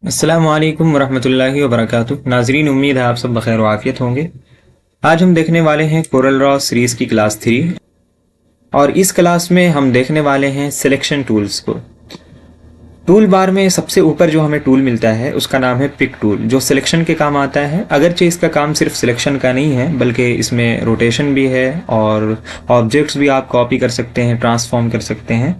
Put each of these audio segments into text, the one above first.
अस्सलामु अलैकुम वरहमतुल्लाहि वबरकातुहू। नाजरीन, उम्मीद है आप सब बखैर वाफियत होंगे। आज हम देखने वाले हैं कोरल ड्रॉ सीरीज की क्लास 3 और इस क्लास में हम देखने वाले हैं सिलेक्शन टूल्स को। टूल बार में सबसे ऊपर जो हमें टूल मिलता है उसका नाम है पिक टूल, जो सिलेक्शन के काम आता है। अगरचे इसका काम सिर्फ सिलेक्शन का नहीं है बल्कि इसमें रोटेशन भी है और ऑब्जेक्ट्स भी आप कॉपी कर सकते हैं, ट्रांसफॉर्म कर सकते हैं।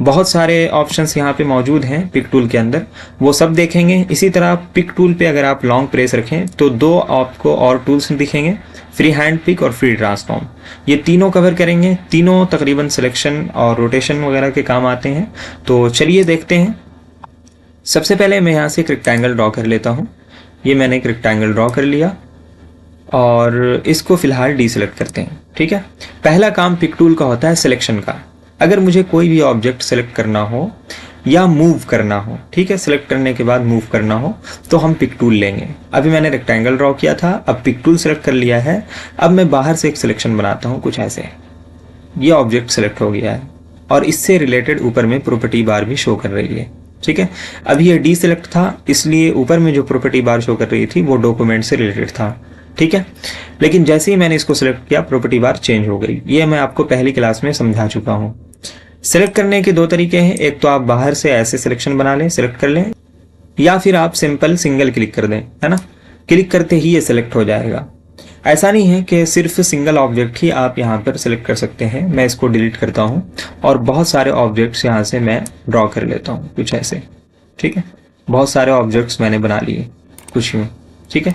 बहुत सारे ऑप्शंस यहाँ पे मौजूद हैं पिक टूल के अंदर, वो सब देखेंगे। इसी तरह पिक टूल पे अगर आप लॉन्ग प्रेस रखें तो दो आपको और टूल्स दिखेंगे, फ्री हैंड पिक और फ्री ट्रांसफॉर्म। ये तीनों कवर करेंगे। तीनों तकरीबन सिलेक्शन और रोटेशन वगैरह के काम आते हैं। तो चलिए देखते हैं। सबसे पहले मैं यहाँ से एक रेक्टेंगल ड्रॉ कर लेता हूँ। ये मैंने एक रेक्टेंगल ड्रॉ कर लिया और इसको फिलहाल डीसेलेक्ट करते हैं। ठीक है, पहला काम पिक टूल का होता है सिलेक्शन का। अगर मुझे कोई भी ऑब्जेक्ट सेलेक्ट करना हो या मूव करना हो, ठीक है, सेलेक्ट करने के बाद मूव करना हो तो हम पिक टूल लेंगे। अभी मैंने रेक्टेंगल ड्रॉ किया था, अब पिक टूल सेलेक्ट कर लिया है। अब मैं बाहर से एक सिलेक्शन बनाता हूँ कुछ ऐसे। ये ऑब्जेक्ट सेलेक्ट हो गया है और इससे रिलेटेड ऊपर में प्रॉपर्टी बार भी शो कर रही है। ठीक है, अभी ये डी सेलेक्ट था इसलिए ऊपर में जो प्रॉपर्टी बार शो कर रही थी वो डॉक्यूमेंट से रिलेटेड था। ठीक है, लेकिन जैसे ही मैंने इसको सिलेक्ट किया प्रॉपर्टी बार चेंज हो गई। ये मैं आपको पहली क्लास में समझा चुका हूँ। सिलेक्ट करने के दो तरीके हैं, एक तो आप बाहर से ऐसे सिलेक्शन बना लें, सिलेक्ट कर लें, या फिर आप सिंपल सिंगल क्लिक कर दें, है ना। क्लिक करते ही ये सिलेक्ट हो जाएगा। ऐसा नहीं है कि सिर्फ सिंगल ऑब्जेक्ट ही आप यहाँ पर सिलेक्ट कर सकते हैं। मैं इसको डिलीट करता हूँ और बहुत सारे ऑब्जेक्ट्स यहाँ से मैं ड्रॉ कर लेता हूँ कुछ ऐसे। ठीक है, बहुत सारे ऑब्जेक्ट्स मैंने बना लिए कुछ यूँ। ठीक है,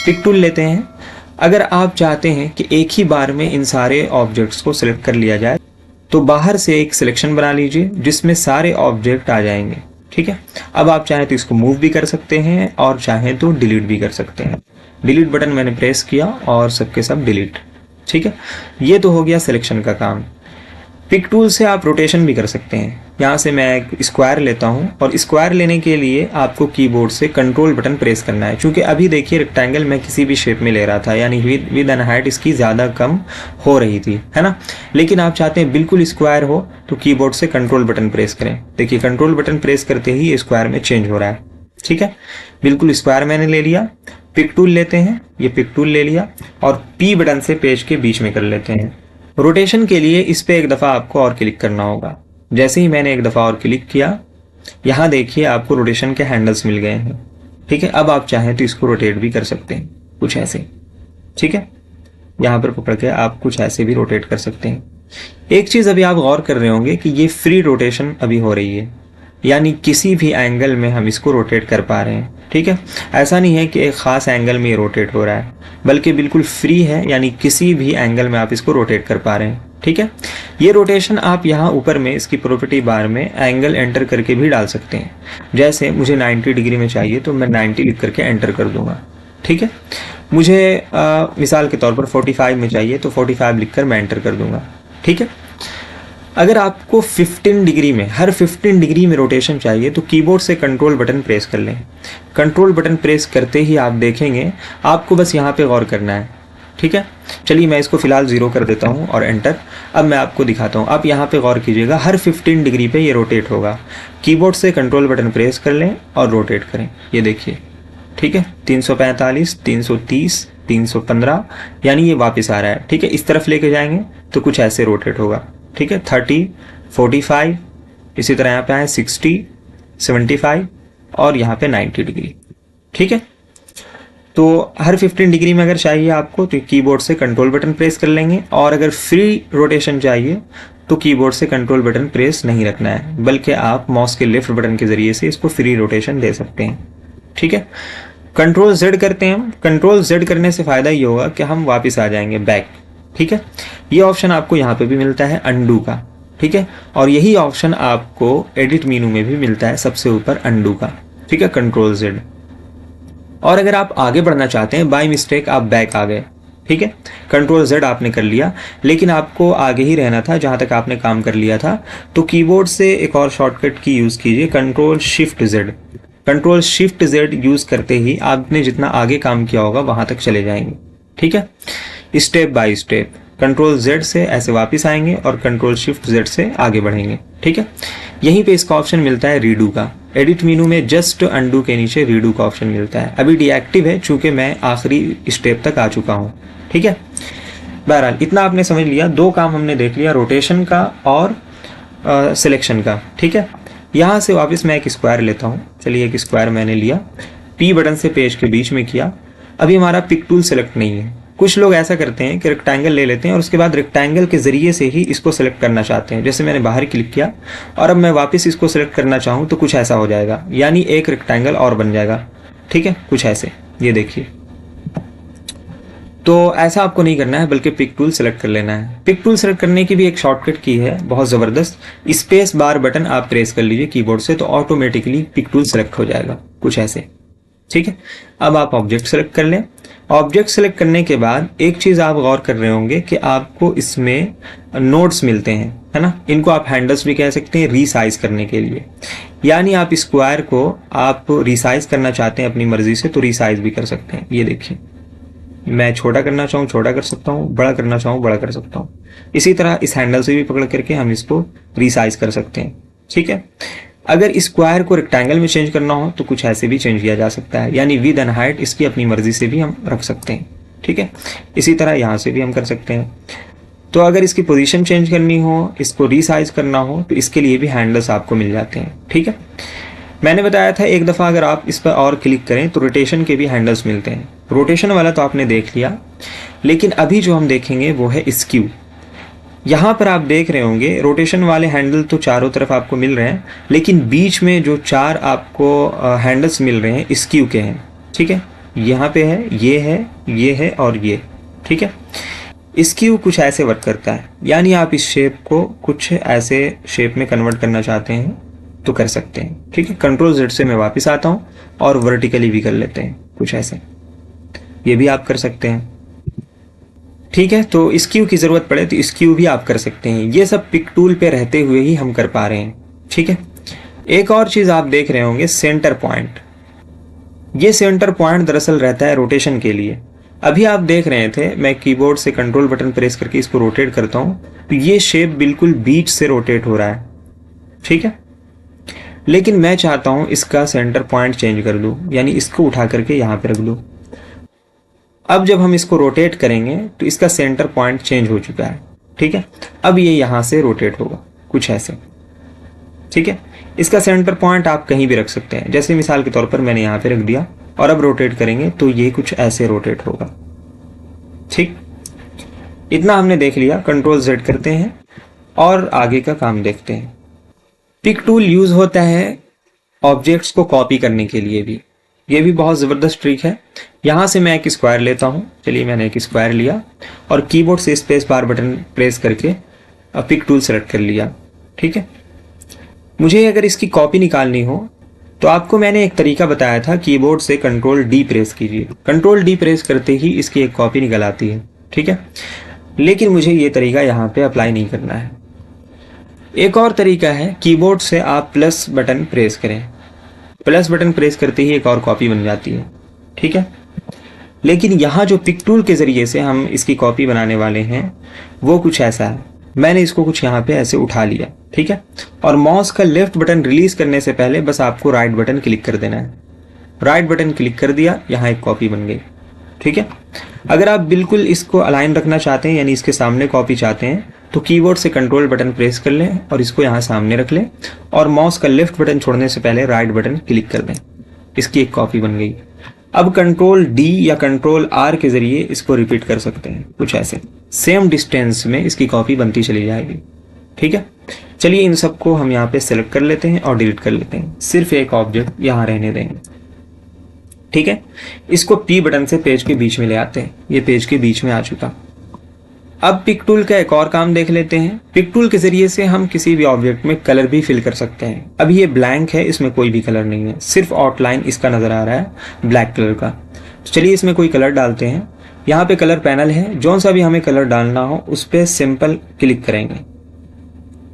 पिक टूल लेते हैं। अगर आप चाहते हैं कि एक ही बार में इन सारे ऑब्जेक्ट्स को सिलेक्ट कर लिया जाए तो बाहर से एक सिलेक्शन बना लीजिए जिसमें सारे ऑब्जेक्ट आ जाएंगे। ठीक है, अब आप चाहें तो इसको मूव भी कर सकते हैं और चाहें तो डिलीट भी कर सकते हैं। डिलीट बटन मैंने प्रेस किया और सबके सब डिलीट। ठीक है, ये तो हो गया सिलेक्शन का काम। पिक टूल से आप रोटेशन भी कर सकते हैं। यहाँ से मैं एक स्क्वायर लेता हूँ और स्क्वायर लेने के लिए आपको कीबोर्ड से कंट्रोल बटन प्रेस करना है। क्योंकि अभी देखिए रेक्टेंगल मैं किसी भी शेप में ले रहा था, यानी विद एंड हाइट इसकी ज़्यादा कम हो रही थी, है ना। लेकिन आप चाहते हैं बिल्कुल स्क्वायर हो तो कीबोर्ड से कंट्रोल बटन प्रेस करें। देखिए कंट्रोल बटन प्रेस करते ही स्क्वायर में चेंज हो रहा है। ठीक है, बिल्कुल स्क्वायर मैंने ले लिया। पिक टूल लेते हैं, ये पिक टूल ले लिया और पी बटन से पेज के बीच में कर लेते हैं। रोटेशन के लिए इस पे एक दफ़ा आपको और क्लिक करना होगा। जैसे ही मैंने एक दफ़ा और क्लिक किया, यहाँ देखिए आपको रोटेशन के हैंडल्स मिल गए हैं। ठीक है, अब आप चाहें तो इसको रोटेट भी कर सकते हैं कुछ ऐसे। ठीक है, यहाँ पर पकड़ के आप कुछ ऐसे भी रोटेट कर सकते हैं। एक चीज़ अभी आप गौर कर रहे होंगे कि ये फ्री रोटेशन अभी हो रही है, यानी किसी भी एंगल में हम इसको रोटेट कर पा रहे हैं। ठीक है, ऐसा नहीं है कि एक ख़ास एंगल में ये रोटेट हो रहा है, बल्कि बिल्कुल फ्री है, यानी किसी भी एंगल में आप इसको रोटेट कर पा रहे हैं। ठीक है, ये रोटेशन आप यहाँ ऊपर में इसकी प्रॉपर्टी बार में एंगल एंटर करके भी डाल सकते हैं। जैसे मुझे 90 डिग्री में चाहिए तो मैं 90 लिख करके एंटर कर दूंगा। ठीक है, मुझे मिसाल के तौर पर 45 में चाहिए तो 45 लिख कर मैं एंटर कर दूंगा। ठीक है, अगर आपको 15 डिग्री में, हर 15 डिग्री में रोटेशन चाहिए तो कीबोर्ड से कंट्रोल बटन प्रेस कर लें। कंट्रोल बटन प्रेस करते ही आप देखेंगे, आपको बस यहाँ पे गौर करना है। ठीक है, चलिए मैं इसको फिलहाल 0 कर देता हूँ और एंटर। अब मैं आपको दिखाता हूँ, आप यहाँ पे गौर कीजिएगा, हर 15 डिग्री पे ये रोटेट होगा। कीबोर्ड से कंट्रोल बटन प्रेस कर लें और रोटेट करें, ये देखिए। ठीक है, 345, 330, 315, यानी ये वापस आ रहा है। ठीक है, इस तरफ लेके जाएंगे तो कुछ ऐसे रोटेट होगा। ठीक है, 30, 45, इसी तरह यहाँ पे आए 60, 75 और यहाँ पे 90 डिग्री। ठीक है, तो हर 15 डिग्री में अगर चाहिए आपको तो कीबोर्ड से कंट्रोल बटन प्रेस कर लेंगे, और अगर फ्री रोटेशन चाहिए तो कीबोर्ड से कंट्रोल बटन प्रेस नहीं रखना है, बल्कि आप माउस के लेफ्ट बटन के जरिए से इसको फ्री रोटेशन दे सकते हैं। ठीक है, कंट्रोल जेड करते हैं हम। कंट्रोल जेड करने से फ़ायदा ये होगा कि हम वापस आ जाएंगे बैक। ठीक है, ये ऑप्शन आपको यहाँ पे भी मिलता है अंडू का। ठीक है, और यही ऑप्शन आपको एडिट मेनू में भी मिलता है सबसे ऊपर अंडू का। ठीक है, कंट्रोल जेड। और अगर आप आगे बढ़ना चाहते हैं, बाय मिस्टेक आप बैक आ गए, ठीक है, कंट्रोल जेड आपने कर लिया, लेकिन आपको आगे ही रहना था जहाँ तक आपने काम कर लिया था, तो कीबोर्ड से एक और शॉर्टकट की यूज़ कीजिए, control shift Z. Control shift Z use करते ही आपने जितना आगे काम किया होगा वहाँ तक चले जाएंगे। ठीक है, step by step control Z से ऐसे वापस आएंगे और कंट्रोल शिफ्ट जेड से आगे बढ़ेंगे। ठीक है, यहीं पे इसका ऑप्शन मिलता है रीडू का। एडिट मेनू में जस्ट अंडू के नीचे रीडू का ऑप्शन मिलता है। अभी डीएक्टिव है चूंकि मैं आखिरी स्टेप तक आ चुका हूँ। ठीक है, बहरहाल इतना आपने समझ लिया। दो काम हमने देख लिया, रोटेशन का और सिलेक्शन का। ठीक है, यहाँ से वापस मैं एक स्क्वायर लेता हूँ। चलिए एक स्क्वायर मैंने लिया, पी बटन से पेज के बीच में किया। अभी हमारा पिक टूल सेलेक्ट नहीं है। कुछ लोग ऐसा करते हैं कि रेक्टेंगल ले लेते हैं और उसके बाद रेक्टेंगल के जरिए से ही इसको सेलेक्ट करना चाहते हैं। जैसे मैंने बाहर क्लिक किया और अब मैं वापस इसको सेलेक्ट करना चाहूँ तो कुछ ऐसा हो जाएगा, यानी एक रेक्टेंगल और बन जाएगा। ठीक है, कुछ ऐसे, ये देखिए। तो ऐसा आपको नहीं करना है, बल्कि पिक टूल सेलेक्ट कर लेना है। पिक टूल सेलेक्ट करने की भी एक शॉर्टकट की है, बहुत ज़बरदस्त। स्पेस बार बटन आप प्रेस कर लीजिए कीबोर्ड से, तो ऑटोमेटिकली पिक टूल सेलेक्ट हो जाएगा, कुछ ऐसे। ठीक है, अब आप ऑब्जेक्ट सेलेक्ट कर लें। ऑब्जेक्ट सेलेक्ट करने के बाद एक चीज़ आप गौर कर रहे होंगे कि आपको इसमें नोड्स मिलते हैं, है ना। इनको आप हैंडल्स भी कह सकते हैं रीसाइज करने के लिए। यानी आप स्क्वायर को आप रिसाइज करना चाहते हैं अपनी मर्जी से तो रिसाइज भी कर सकते हैं। ये देखिए, मैं छोटा करना चाहूँ छोटा कर सकता हूँ, बड़ा करना चाहूँ बड़ा कर सकता हूँ। इसी तरह इस हैंडल से भी पकड़ करके हम इसको रिसाइज कर सकते हैं। ठीक है, अगर स्क्वायर को रेक्टेंगल में चेंज करना हो तो कुछ ऐसे भी चेंज किया जा सकता है, यानी विद एंड हाइट इसकी अपनी मर्जी से भी हम रख सकते हैं। ठीक है, इसी तरह यहाँ से भी हम कर सकते हैं। तो अगर इसकी पोजीशन चेंज करनी हो, इसको रीसाइज करना हो, तो इसके लिए भी हैंडल्स आपको मिल जाते हैं। ठीक है, मैंने बताया था एक दफ़ा अगर आप इस पर और क्लिक करें तो रोटेशन के भी हैंडल्स मिलते हैं। रोटेशन वाला तो आपने देख लिया, लेकिन अभी जो हम देखेंगे वो है स्क्यू। यहाँ पर आप देख रहे होंगे रोटेशन वाले हैंडल तो चारों तरफ आपको मिल रहे हैं, लेकिन बीच में जो चार आपको हैंडल्स मिल रहे हैं स्क्यू के हैं। ठीक है, यहाँ पे है, ये है और ये। ठीक है, स्क्यू कुछ ऐसे वर्क करता है, यानी आप इस शेप को कुछ ऐसे शेप में कन्वर्ट करना चाहते हैं तो कर सकते हैं। ठीक है, कंट्रोल Z से मैं वापस आता हूँ और वर्टिकली भी कर लेते हैं, कुछ ऐसे, ये भी आप कर सकते हैं। ठीक है, तो स्क्यू की ज़रूरत पड़े तो स्क्यू भी आप कर सकते हैं। ये सब पिक टूल पे रहते हुए ही हम कर पा रहे हैं। ठीक है, एक और चीज़ आप देख रहे होंगे, सेंटर पॉइंट। ये सेंटर पॉइंट दरअसल रहता है रोटेशन के लिए। अभी आप देख रहे थे मैं कीबोर्ड से कंट्रोल बटन प्रेस करके इसको रोटेट करता हूँ तो ये शेप बिल्कुल बीच से रोटेट हो रहा है। ठीक है, लेकिन मैं चाहता हूं इसका सेंटर पॉइंट चेंज कर दूं, यानी इसको उठा करके यहां पे रख दूं। अब जब हम इसको रोटेट करेंगे तो इसका सेंटर पॉइंट चेंज हो चुका है। ठीक है, अब ये यहां से रोटेट होगा, कुछ ऐसे। ठीक है, इसका सेंटर पॉइंट आप कहीं भी रख सकते हैं, जैसे मिसाल के तौर पर मैंने यहां पे रख दिया और अब रोटेट करेंगे तो ये कुछ ऐसे रोटेट होगा। ठीक, इतना हमने देख लिया। कंट्रोल Z करते हैं और आगे का काम देखते हैं। पिक टूल यूज होता है ऑब्जेक्ट्स को कॉपी करने के लिए भी। ये भी बहुत ज़बरदस्त ट्रिक है। यहाँ से मैं एक स्क्वायर लेता हूँ। चलिए मैंने एक स्क्वायर लिया और कीबोर्ड से स्पेस बार बटन प्रेस करके पिक टूल सेलेक्ट कर लिया। ठीक है, मुझे अगर इसकी कॉपी निकालनी हो तो आपको मैंने एक तरीका बताया था, कीबोर्ड से कंट्रोल D प्रेस कीजिए। कंट्रोल D प्रेस करते ही इसकी एक कॉपी निकल आती है। ठीक है, लेकिन मुझे ये तरीका यहाँ पे अप्लाई नहीं करना है। एक और तरीका है, कीबोर्ड से आप प्लस बटन प्रेस करें। प्लस बटन प्रेस करते ही एक और कॉपी बन जाती है। ठीक है, लेकिन यहाँ जो पिक टूल के ज़रिए से हम इसकी कॉपी बनाने वाले हैं वो कुछ ऐसा है। मैंने इसको कुछ यहाँ पे ऐसे उठा लिया। ठीक है, और माउस का लेफ्ट बटन रिलीज करने से पहले बस आपको राइट बटन क्लिक कर देना है। राइट बटन क्लिक कर दिया, यहाँ एक कॉपी बन गई। ठीक है, अगर आप बिल्कुल इसको अलाइन रखना चाहते हैं, यानी इसके सामने कॉपी चाहते हैं, तो कीबोर्ड से कंट्रोल बटन प्रेस कर लें और इसको यहाँ सामने रख लें और माउस का लेफ्ट बटन छोड़ने से पहले राइट बटन क्लिक कर दें। इसकी एक कॉपी बन गई। अब कंट्रोल D या कंट्रोल R के जरिए इसको रिपीट कर सकते हैं, कुछ ऐसे। सेम डिस्टेंस में इसकी कॉपी बनती चली जाएगी। ठीक है, चलिए इन सबको हम यहाँ पे सेलेक्ट कर लेते हैं और डिलीट कर लेते हैं। सिर्फ एक ऑब्जेक्ट यहाँ रहने देंगे। ठीक है, इसको P बटन से पेज के बीच में ले आते हैं। ये पेज के बीच में आ चुका। अब पिक टूल का एक और काम देख लेते हैं। पिक टूल के जरिए से हम किसी भी ऑब्जेक्ट में कलर भी फिल कर सकते हैं। अब ये ब्लैंक है, इसमें कोई भी कलर नहीं है, सिर्फ आउटलाइन इसका नजर आ रहा है ब्लैक कलर का। तो चलिए इसमें कोई कलर डालते हैं। यहाँ पे कलर पैनल है, जौन सा भी हमें कलर डालना हो उस पर सिंपल क्लिक करेंगे।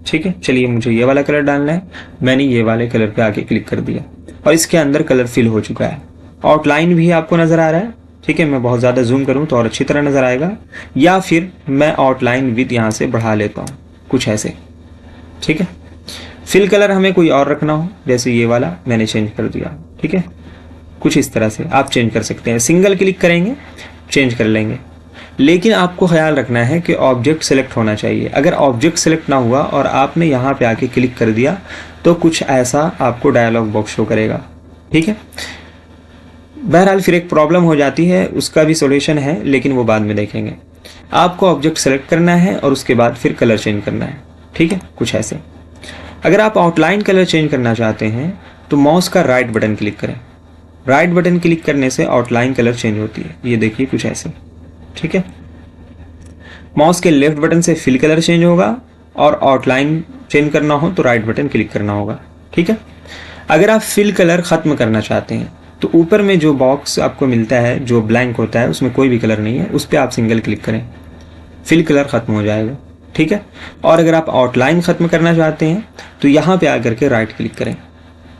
ठीक है, चलिए मुझे ये वाला कलर डालना है। मैंने ये वाले कलर पे आके क्लिक कर दिया और इसके अंदर कलर फिल हो चुका है। आउटलाइन भी आपको नजर आ रहा है। ठीक है, मैं बहुत ज़्यादा जूम करूँ तो और अच्छी तरह नज़र आएगा, या फिर मैं आउटलाइन विद यहाँ से बढ़ा लेता हूँ, कुछ ऐसे। ठीक है, फिल कलर हमें कोई और रखना हो, जैसे ये वाला मैंने चेंज कर दिया, ठीक है, कुछ इस तरह से आप चेंज कर सकते हैं। सिंगल क्लिक करेंगे, चेंज कर लेंगे। लेकिन आपको ख्याल रखना है कि ऑब्जेक्ट सेलेक्ट होना चाहिए। अगर ऑब्जेक्ट सेलेक्ट ना हुआ और आपने यहाँ पे आके क्लिक कर दिया तो कुछ ऐसा आपको डायलॉग बॉक्स शो करेगा, ठीक है। बहरहाल फिर एक प्रॉब्लम हो जाती है, उसका भी सॉल्यूशन है, लेकिन वो बाद में देखेंगे। आपको ऑब्जेक्ट सेलेक्ट करना है और उसके बाद फिर कलर चेंज करना है, ठीक है, कुछ ऐसे। अगर आप आउटलाइन कलर चेंज करना चाहते हैं तो माउस का राइट बटन क्लिक करें। राइट बटन क्लिक करने से आउटलाइन कलर चेंज होती है, ये देखिए कुछ ऐसे, ठीक है। माउस के लेफ्ट बटन से फिल कलर चेंज होगा और आउटलाइन चेंज करना हो तो राइट बटन क्लिक करना होगा, ठीक है। अगर आप फिल कलर ख़त्म करना चाहते हैं तो ऊपर में जो बॉक्स आपको मिलता है जो ब्लैंक होता है, उसमें कोई भी कलर नहीं है, उस पर आप सिंगल क्लिक करें, फिल कलर ख़त्म हो जाएगा, ठीक है। और अगर आप आउटलाइन ख़त्म करना चाहते हैं तो यहाँ पे आकर के राइट क्लिक करें।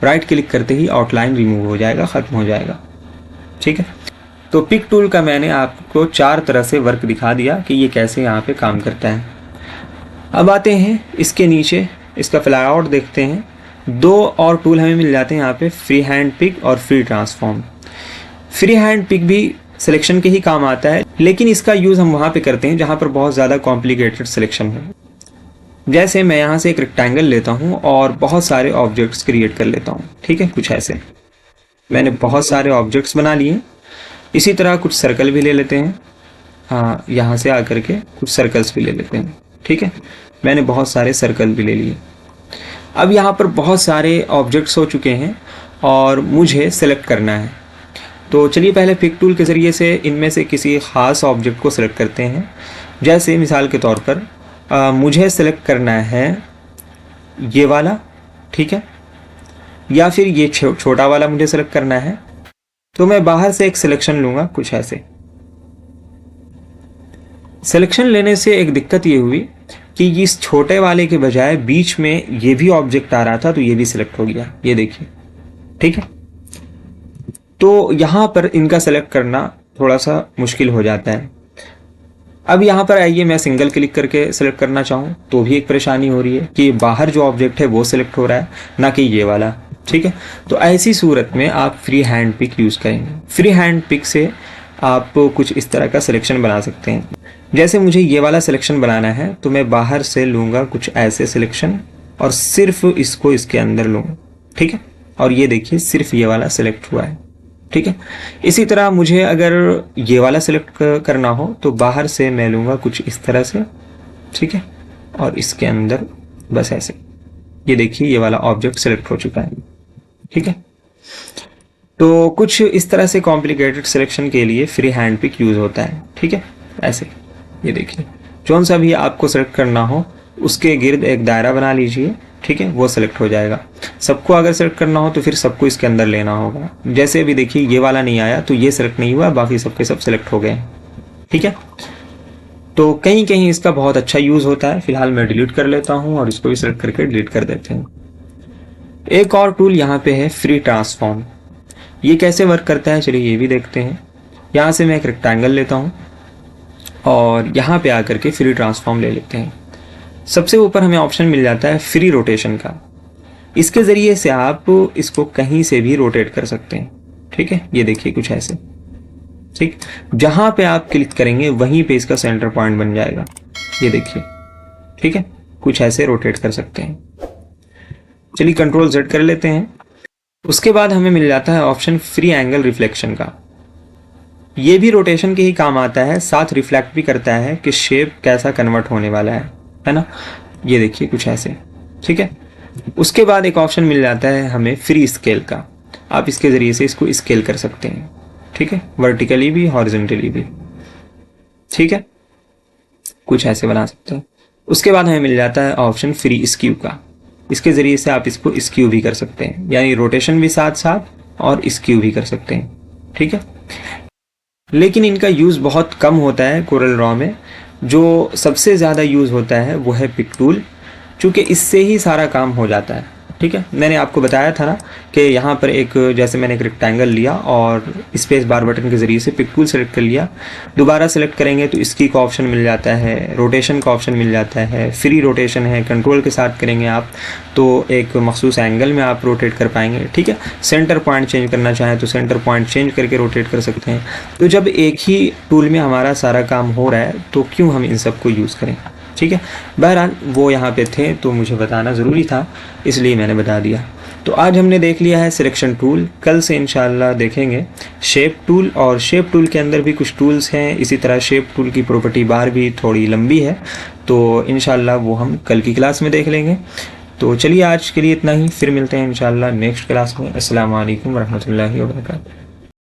राइट क्लिक करते ही आउटलाइन रिमूव हो जाएगा, ख़त्म हो जाएगा, ठीक है। तो पिक टूल का मैंने आपको 4 तरह से वर्क दिखा दिया कि ये कैसे यहाँ पे काम करता है। अब आते हैं इसके नीचे, इसका फ्लाईआउट देखते हैं। 2 और टूल हमें मिल जाते हैं यहाँ पे, फ्री हैंड पिक और free transform. Free hand pick भी सिलेक्शन के ही काम आता है, लेकिन इसका यूज़ हम वहाँ पे करते हैं जहाँ पर बहुत ज़्यादा कॉम्प्लिकेटेड सिलेक्शन हो। जैसे मैं यहाँ से एक रेक्टेंगल लेता हूँ और बहुत सारे ऑब्जेक्ट्स क्रिएट कर लेता हूँ, ठीक है, कुछ ऐसे। मैंने बहुत सारे ऑब्जेक्ट्स बना लिए। इसी तरह कुछ सर्कल भी ले लेते हैं, हाँ, यहाँ से आकर के कुछ सर्कल्स भी ले लेते हैं, ठीक है। मैंने बहुत सारे सर्कल भी ले लिए। अब यहाँ पर बहुत सारे ऑब्जेक्ट्स हो चुके हैं और मुझे सेलेक्ट करना है। तो चलिए पहले पिक टूल के ज़रिए से इनमें से किसी ख़ास ऑब्जेक्ट को सेलेक्ट करते हैं। जैसे मिसाल के तौर पर मुझे सेलेक्ट करना है ये वाला, ठीक है, या फिर ये छोटा वाला मुझे सेलेक्ट करना है। तो मैं बाहर से एक सिलेक्शन लूँगा, कुछ ऐसे। सिलेक्शन लेने से एक दिक्कत ये हुई कि इस छोटे वाले के बजाय बीच में ये भी ऑब्जेक्ट आ रहा था, तो ये भी सिलेक्ट हो गया, ये देखिए, ठीक है। तो यहाँ पर इनका सेलेक्ट करना थोड़ा सा मुश्किल हो जाता है। अब यहाँ पर आइए, मैं सिंगल क्लिक करके सेलेक्ट करना चाहूँ तो भी एक परेशानी हो रही है कि बाहर जो ऑब्जेक्ट है वो सिलेक्ट हो रहा है, ना कि ये वाला, ठीक है। तो ऐसी सूरत में आप फ्री हैंड पिक यूज़ करेंगे। फ्री हैंड पिक से आप कुछ इस तरह का सिलेक्शन बना सकते हैं। जैसे मुझे ये वाला सिलेक्शन बनाना है तो मैं बाहर से लूँगा कुछ ऐसे सिलेक्शन और सिर्फ इसको इसके अंदर लूँगा, ठीक है। और ये देखिए सिर्फ ये वाला सिलेक्ट हुआ है, ठीक है। इसी तरह मुझे अगर ये वाला सिलेक्ट करना हो तो बाहर से मैं लूँगा कुछ इस तरह से, ठीक है, और इसके अंदर बस ऐसे, ये देखिए ये वाला ऑब्जेक्ट सिलेक्ट हो चुका है, ठीक है। तो कुछ इस तरह से कॉम्प्लिकेटेड सिलेक्शन के लिए फ्री हैंड पिक यूज़ होता है, ठीक है, ऐसे। ये देखिए जौन सा भी आपको सेलेक्ट करना हो उसके गिर्द एक दायरा बना लीजिए, ठीक है, वो सेलेक्ट हो जाएगा। सबको अगर सेलेक्ट करना हो तो फिर सबको इसके अंदर लेना होगा। जैसे अभी देखिए ये वाला नहीं आया तो ये सेलेक्ट नहीं हुआ, बाकी सबके सब सेलेक्ट हो गए, ठीक है। तो कहीं कहीं इसका बहुत अच्छा यूज़ होता है। फिलहाल मैं डिलीट कर लेता हूँ और इसको भी सेलेक्ट करके डिलीट कर देते हैं। एक और टूल यहाँ पे है फ्री ट्रांसफॉर्म। ये कैसे वर्क करता है चलिए ये भी देखते हैं। यहाँ से मैं एक रेक्टेंगल लेता हूँ और यहाँ पे आकर के फ्री ट्रांसफॉर्म ले लेते हैं। सबसे ऊपर हमें ऑप्शन मिल जाता है फ्री रोटेशन का। इसके ज़रिए से आप इसको कहीं से भी रोटेट कर सकते हैं, ठीक है। ये देखिए कुछ ऐसे, ठीक, जहाँ पे आप क्लिक करेंगे वहीं पे इसका सेंटर पॉइंट बन जाएगा, ये देखिए, ठीक है। कुछ ऐसे रोटेट कर सकते हैं। चलिए कंट्रोल Z कर लेते हैं। उसके बाद हमें मिल जाता है ऑप्शन फ्री एंगल रिफ्लेक्शन का। ये भी रोटेशन के ही काम आता है, साथ रिफ्लेक्ट भी करता है कि शेप कैसा कन्वर्ट होने वाला है ना। ये देखिए कुछ ऐसे, ठीक है। उसके बाद एक ऑप्शन मिल जाता है हमें फ्री स्केल का। आप इसके ज़रिए से इसको स्केल कर सकते हैं, ठीक है, वर्टिकली भी हॉरिजॉन्टली भी, ठीक है, कुछ ऐसे बना सकते हैं। उसके बाद हमें मिल जाता है ऑप्शन फ्री स्क्यू का। इसके ज़रिए से आप इसको स्क्यू भी कर सकते हैं, यानी रोटेशन भी साथ साथ और स्क्यू भी कर सकते हैं, ठीक है। लेकिन इनका यूज़ बहुत कम होता है कोरल ड्रॉ में। जो सबसे ज़्यादा यूज़ होता है वो है पिक टूल, चूँकि इससे ही सारा काम हो जाता है। ठीक है, मैंने आपको बताया था ना कि यहाँ पर एक, जैसे मैंने एक रेक्टेंगल लिया और स्पेस बार बटन के ज़रिए से पिक टूल सेलेक्ट कर लिया, दोबारा सेलेक्ट करेंगे तो इसकी का ऑप्शन मिल जाता है, रोटेशन का ऑप्शन मिल जाता है, फ्री रोटेशन है, कंट्रोल के साथ करेंगे आप तो एक मखसूस एंगल में आप रोटेट कर पाएंगे। ठीक है, सेंटर पॉइंट चेंज करना चाहें तो सेंटर पॉइंट चेंज करके रोटेट कर सकते हैं। तो जब एक ही टूल में हमारा सारा काम हो रहा है तो क्यों हम इन सब को यूज़ करें। ठीक है, बहरहाल वो यहाँ पे थे तो मुझे बताना ज़रूरी था, इसलिए मैंने बता दिया। तो आज हमने देख लिया है सिलेक्शन टूल, कल से इंशाल्लाह देखेंगे शेप टूल, और शेप टूल के अंदर भी कुछ टूल्स हैं। इसी तरह शेप टूल की प्रॉपर्टी बार भी थोड़ी लंबी है, तो इंशाल्लाह वो हम कल की क्लास में देख लेंगे। तो चलिए आज के लिए इतना ही, फिर मिलते हैं इंशाल्लाह नेक्स्ट क्लास में। अस्सलाम वालेकुम रहमतुल्लाहि व बरकातहू।